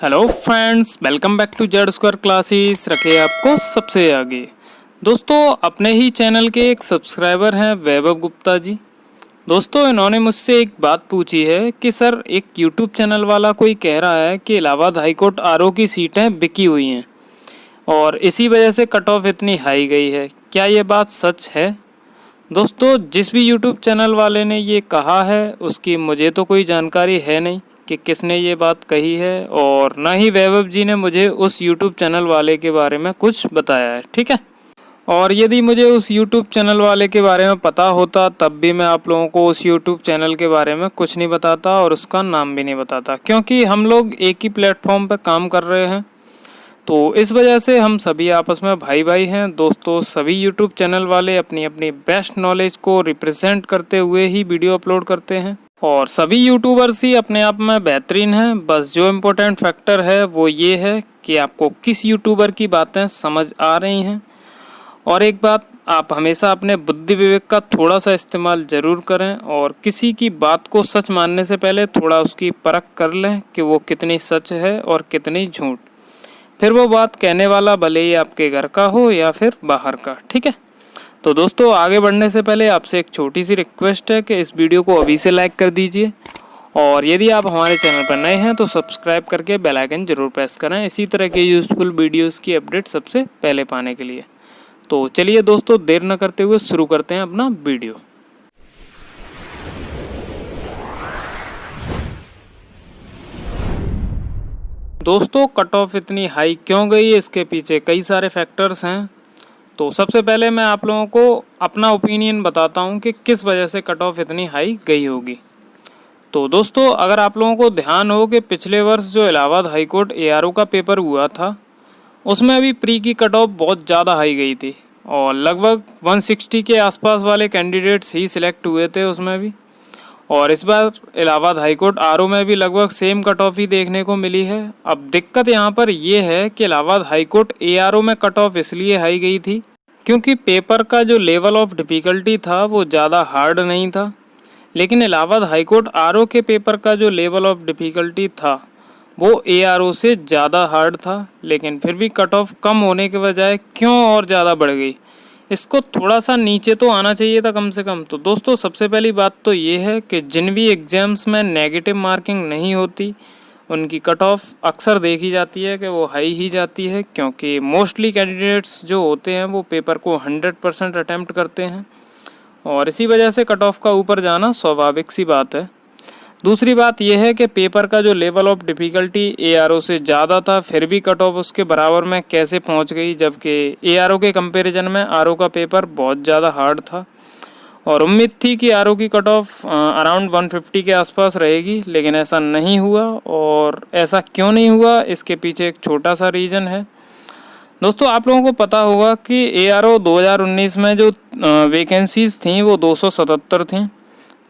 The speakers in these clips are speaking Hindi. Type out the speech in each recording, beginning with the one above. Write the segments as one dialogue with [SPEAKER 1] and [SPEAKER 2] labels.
[SPEAKER 1] Hello friends, welcome back to Z square classes. रखे आपको सबसे आगे। दोस्तों, अपने ही चैनल के एक सब्सक्राइबर हैं वैभव गुप्ता जी। दोस्तों, इन्होंने मुझसे एक बात पूछी है कि सर, एक यूट्यूब चैनल वाला कोई कह रहा है कि इलाहाबाद हाईकोर्ट आरओ की सीटें बिकी हुई हैं और इसी वजह से कट ऑफ इतनी हाई गई है। क्या ये बात सच है? दोस्तों, जिस भी यूट्यूब चैनल वाले ने ये कहा है उसकी मुझे तो कोई जानकारी है नहीं कि किसने ये बात कही है, और ना ही वैभव जी ने मुझे उस यूट्यूब चैनल वाले के बारे में कुछ बताया है। ठीक है, और यदि मुझे उस यूट्यूब चैनल वाले के बारे में पता होता तब भी मैं आप लोगों को उस यूट्यूब चैनल के बारे में कुछ नहीं बताता और उसका नाम भी नहीं बताता, क्योंकि हम लोग एक ही प्लेटफॉर्म पर काम कर रहे हैं। तो इस वजह से हम सभी आपस में भाई भाई हैं। दोस्तों, सभी यूट्यूब चैनल वाले अपनी अपनी बेस्ट नॉलेज को रिप्रेजेंट करते हुए ही वीडियो अपलोड करते हैं और सभी यूट्यूबर्स ही अपने आप में बेहतरीन हैं। बस जो इम्पोर्टेंट फैक्टर है वो ये है कि आपको किस यूट्यूबर की बातें समझ आ रही हैं। और एक बात, आप हमेशा अपने बुद्धि विवेक का थोड़ा सा इस्तेमाल ज़रूर करें और किसी की बात को सच मानने से पहले थोड़ा उसकी परख कर लें कि वो कितनी सच है और कितनी झूठ। फिर वो बात कहने वाला भले ही आपके घर का हो या फिर बाहर का। ठीक है, तो दोस्तों, आगे बढ़ने से पहले आपसे एक छोटी सी रिक्वेस्ट है कि इस वीडियो को अभी से लाइक कर दीजिए और यदि आप हमारे चैनल पर नए हैं तो सब्सक्राइब करके बेल आइकन जरूर प्रेस करें इसी तरह के यूज़फुल वीडियोस की अपडेट सबसे पहले पाने के लिए। तो चलिए दोस्तों, देर न करते हुए शुरू करते हैं अपना वीडियो। दोस्तों, कट ऑफ इतनी हाई क्यों गई है, इसके पीछे कई सारे फैक्टर्स हैं। तो सबसे पहले मैं आप लोगों को अपना ओपिनियन बताता हूं कि किस वजह से कट ऑफ इतनी हाई गई होगी। तो दोस्तों, अगर आप लोगों को ध्यान हो कि पिछले वर्ष जो इलाहाबाद हाईकोर्ट एआरओ का पेपर हुआ था उसमें अभी प्री की कट ऑफ बहुत ज़्यादा हाई गई थी और लगभग 160 के आसपास वाले कैंडिडेट्स ही सिलेक्ट हुए थे उसमें भी। और इस बार इलाहाबाद हाईकोर्ट आरओ में भी लगभग सेम कट ऑफ ही देखने को मिली है। अब दिक्कत यहाँ पर यह है कि इलाहाबाद हाईकोर्ट एआरओ में कट ऑफ इसलिए हाई गई थी क्योंकि पेपर का जो लेवल ऑफ डिफ़िकल्टी था वो ज़्यादा हार्ड नहीं था, लेकिन इलाहाबाद हाईकोर्ट आरओ के पेपर का जो लेवल ऑफ डिफ़िकल्टी था वो एआरओ से ज़्यादा हार्ड था। लेकिन फिर भी कट ऑफ कम होने के बजाय क्यों और ज़्यादा बढ़ गई, इसको थोड़ा सा नीचे तो आना चाहिए था कम से कम। तो दोस्तों, सबसे पहली बात तो ये है कि जिन भी एग्ज़ाम्स में नेगेटिव मार्किंग नहीं होती उनकी कट ऑफ अक्सर देखी जाती है कि वो हाई ही जाती है, क्योंकि मोस्टली कैंडिडेट्स जो होते हैं वो पेपर को 100% अटैम्प्ट करते हैं और इसी वजह से कट ऑफ का ऊपर जाना स्वाभाविक सी बात है। दूसरी बात यह है कि पेपर का जो लेवल ऑफ डिफ़िकल्टी एआरओ से ज़्यादा था फिर भी कट ऑफ उसके बराबर में कैसे पहुंच गई, जबकि एआरओ के कंपैरिजन में आरओ का पेपर बहुत ज़्यादा हार्ड था और उम्मीद थी कि आरओ की कट ऑफ अराउंड 150 के आसपास रहेगी, लेकिन ऐसा नहीं हुआ। और ऐसा क्यों नहीं हुआ, इसके पीछे एक छोटा सा रीज़न है। दोस्तों, आप लोगों को पता होगा कि एआरओ 2019 में जो वैकेंसीज़ थी वो 277 थी,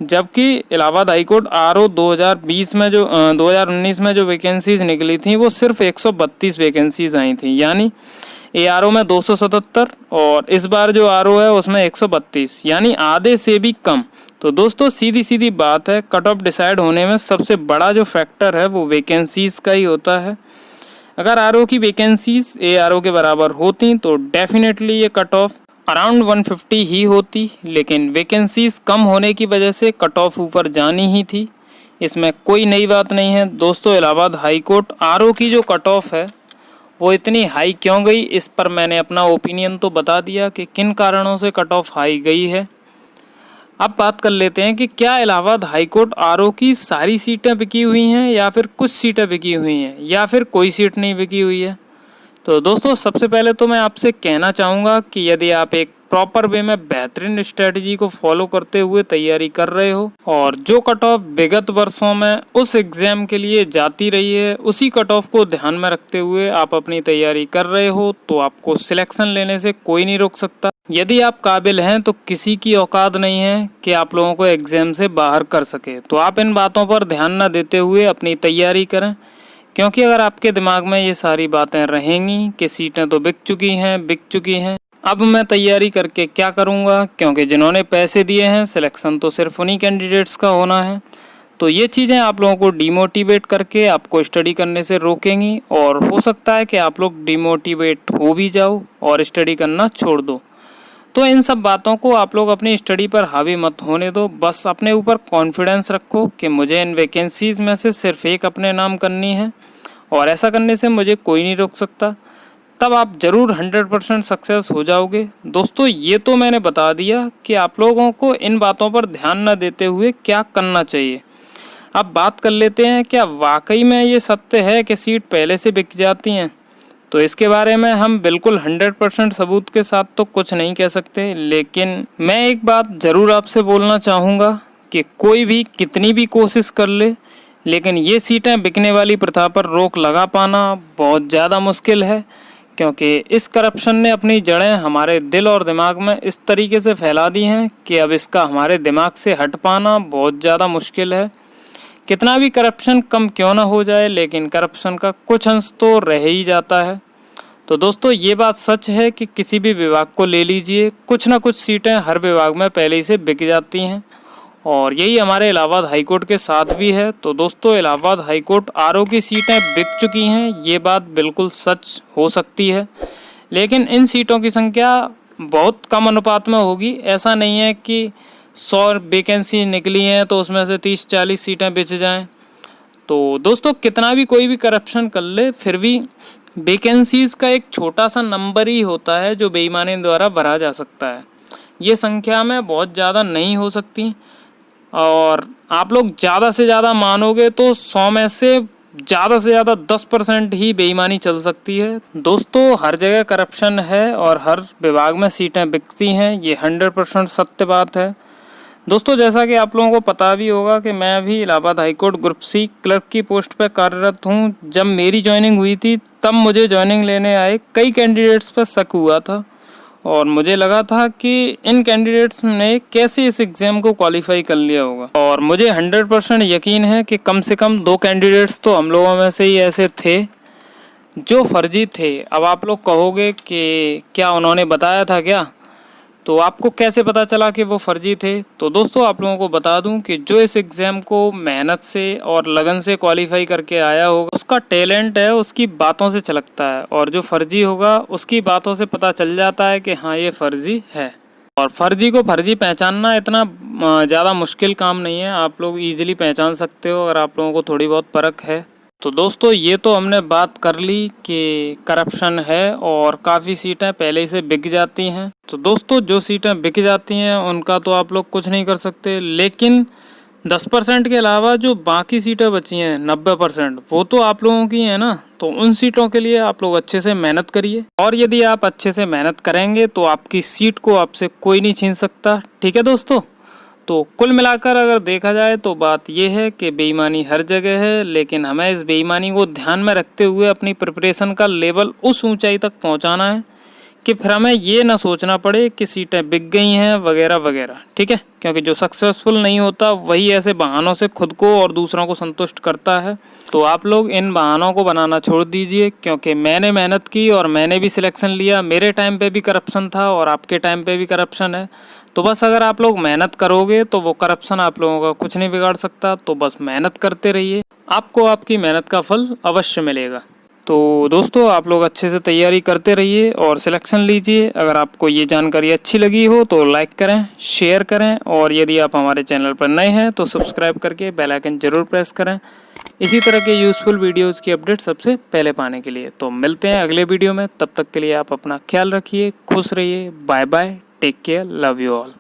[SPEAKER 1] जबकि इलाहाबाद हाईकोर्ट आरओ 2020 में जो 2019 में जो वैकेंसीज़ निकली थी वो सिर्फ 132 वैकेंसीज़ आई थी। यानी एआरओ में 277 और इस बार जो आरओ है उसमें 132, यानी आधे से भी कम। तो दोस्तों, सीधी सीधी बात है, कट ऑफ डिसाइड होने में सबसे बड़ा जो फैक्टर है वो वैकेंसीज़ का ही होता है। अगर आरओ की वैकेंसीज़ एआरओ के बराबर होती तो डेफिनेटली ये कट ऑफ अराउंड 150 ही होती, लेकिन वैकेंसीज कम होने की वजह से कट ऑफ ऊपर जानी ही थी। इसमें कोई नई बात नहीं है। दोस्तों, इलाहाबाद हाईकोर्ट आरओ की जो कट ऑफ है वो इतनी हाई क्यों गई, इस पर मैंने अपना ओपिनियन तो बता दिया कि किन कारणों से कट ऑफ हाई गई है। अब बात कर लेते हैं कि क्या इलाहाबाद हाईकोर्ट आरओ की सारी सीटें बिकी हुई हैं या फिर कुछ सीटें बिकी हुई हैं या फिर कोई सीट नहीं बिकी हुई है। तो दोस्तों, सबसे पहले तो मैं आपसे कहना चाहूँगा कि यदि आप एक प्रॉपर वे में बेहतरीन स्ट्रेटजी को फॉलो करते हुए तैयारी कर रहे हो और जो कट ऑफ विगत वर्षों में उस एग्ज़ाम के लिए जाती रही है उसी कट ऑफ को ध्यान में रखते हुए आप अपनी तैयारी कर रहे हो तो आपको सिलेक्शन लेने से कोई नहीं रोक सकता। यदि आप काबिल हैं तो किसी की औकात नहीं है कि आप लोगों को एग्ज़ाम से बाहर कर सके। तो आप इन बातों पर ध्यान न देते हुए अपनी तैयारी करें, क्योंकि अगर आपके दिमाग में ये सारी बातें रहेंगी कि सीटें तो बिक चुकी हैं, अब मैं तैयारी करके क्या करूँगा, क्योंकि जिन्होंने पैसे दिए हैं सिलेक्शन तो सिर्फ उन्हीं कैंडिडेट्स का होना है। तो ये चीज़ें आप लोगों को डिमोटिवेट करके आपको स्टडी करने से रोकेंगी और हो सकता है कि आप लोग डिमोटिवेट हो भी जाओ और स्टडी करना छोड़ दो। तो इन सब बातों को आप लोग अपनी स्टडी पर हावी मत होने दो। बस अपने ऊपर कॉन्फिडेंस रखो कि मुझे इन वैकेंसीज़ में से सिर्फ एक अपने नाम करनी है और ऐसा करने से मुझे कोई नहीं रोक सकता। तब आप ज़रूर 100% सक्सेस हो जाओगे। दोस्तों ये तो मैंने बता दिया कि आप लोगों को इन बातों पर ध्यान न देते हुए क्या करना चाहिए। अब बात कर लेते हैं, क्या वाकई में ये सत्य है कि सीट पहले से बिक जाती हैं? तो इसके बारे में हम बिल्कुल 100% सबूत के साथ तो कुछ नहीं कह सकते, लेकिन मैं एक बात ज़रूर आपसे बोलना चाहूँगा कि कोई भी कितनी भी कोशिश कर ले, लेकिन ये सीटें बिकने वाली प्रथा पर रोक लगा पाना बहुत ज़्यादा मुश्किल है, क्योंकि इस करप्शन ने अपनी जड़ें हमारे दिल और दिमाग में इस तरीके से फैला दी हैं कि अब इसका हमारे दिमाग से हट पाना बहुत ज़्यादा मुश्किल है। कितना भी करप्शन कम क्यों ना हो जाए, लेकिन करप्शन का कुछ अंश तो रह ही जाता है। तो दोस्तों ये बात सच है कि किसी भी विभाग को ले लीजिए, कुछ ना कुछ सीटें हर विभाग में पहले ही से बिक जाती हैं और यही हमारे इलाहाबाद हाई कोर्ट के साथ भी है। तो दोस्तों इलाहाबाद हाई कोर्ट आरओ की सीटें बिक चुकी हैं, ये बात बिल्कुल सच हो सकती है, लेकिन इन सीटों की संख्या बहुत कम अनुपात में होगी। ऐसा नहीं है कि 100 वैकेंसी निकली हैं तो उसमें से 30-40 सीटें बेच जाएं। तो दोस्तों कितना भी कोई भी करप्शन कर ले, फिर भी वैकेंसीज़ का एक छोटा सा नंबर ही होता है जो बेईमानी द्वारा भरा जा सकता है। ये संख्या में बहुत ज़्यादा नहीं हो सकती और आप लोग ज़्यादा से ज़्यादा मानोगे तो 100 में से ज़्यादा 10% ही बेईमानी चल सकती है। दोस्तों हर जगह करप्शन है और हर विभाग में सीटें बिकती हैं, ये 100% सत्य बात है। दोस्तों जैसा कि आप लोगों को पता भी होगा कि मैं अभी Allahabad high court group C clerk की पोस्ट पर कार्यरत हूँ। जब मेरी ज्वाइनिंग हुई थी तब मुझे ज्वाइनिंग लेने आए कई कैंडिडेट्स पर शक हुआ था और मुझे लगा था कि इन कैंडिडेट्स ने कैसे इस एग्ज़ाम को क्वालिफाई कर लिया होगा, और मुझे 100% यकीन है कि कम से कम 2 कैंडिडेट्स तो हम लोगों में से ही ऐसे थे जो फर्जी थे। अब आप लोग कहोगे कि क्या उन्होंने बताया था क्या, तो आपको कैसे पता चला कि वो फर्जी थे? तो दोस्तों आप लोगों को बता दूं कि जो इस एग्ज़ाम को मेहनत से और लगन से क्वालिफाई करके आया होगा, उसका टैलेंट है उसकी बातों से छलकता है, और जो फर्जी होगा उसकी बातों से पता चल जाता है कि हाँ ये फर्जी है। और फर्जी को फर्जी पहचानना इतना ज़्यादा मुश्किल काम नहीं है, आप लोग ईजिली पहचान सकते हो अगर आप लोगों को थोड़ी बहुत परख है। तो दोस्तों ये तो हमने बात कर ली कि करप्शन है और काफ़ी सीटें पहले से बिक जाती हैं। तो दोस्तों जो सीटें बिक जाती हैं उनका तो आप लोग कुछ नहीं कर सकते, लेकिन 10% के अलावा जो बाकी सीटें बची हैं 90% वो तो आप लोगों की हैं ना। तो उन सीटों के लिए आप लोग अच्छे से मेहनत करिए, और यदि आप अच्छे से मेहनत करेंगे तो आपकी सीट को आपसे कोई नहीं छीन सकता। ठीक है दोस्तों, तो कुल मिलाकर अगर देखा जाए तो बात यह है कि बेईमानी हर जगह है, लेकिन हमें इस बेईमानी को ध्यान में रखते हुए अपनी प्रिपरेशन का लेवल उस ऊंचाई तक पहुंचाना है कि फिर हमें ये ना सोचना पड़े कि सीटें बिक गई हैं वगैरह वगैरह। ठीक है, क्योंकि जो सक्सेसफुल नहीं होता वही ऐसे बहानों से खुद को और दूसरों को संतुष्ट करता है। तो आप लोग इन बहानों को बनाना छोड़ दीजिए, क्योंकि मैंने मेहनत की और मैंने भी सिलेक्शन लिया। मेरे टाइम पे भी करप्शन था और आपके टाइम पे भी करप्शन है। तो बस अगर आप लोग मेहनत करोगे तो वो करप्शन आप लोगों का कुछ नहीं बिगाड़ सकता। तो बस मेहनत करते रहिए, आपको आपकी मेहनत का फल अवश्य मिलेगा। तो दोस्तों आप लोग अच्छे से तैयारी करते रहिए और सिलेक्शन लीजिए। अगर आपको ये जानकारी अच्छी लगी हो तो लाइक करें, शेयर करें, और यदि आप हमारे चैनल पर नए हैं तो सब्सक्राइब करके बेल आइकन जरूर प्रेस करें इसी तरह के यूज़फुल वीडियोज़ की अपडेट सबसे पहले पाने के लिए। तो मिलते हैं अगले वीडियो में, तब तक के लिए आप अपना ख्याल रखिए, खुश रहिए, bye bye, take care, love you all.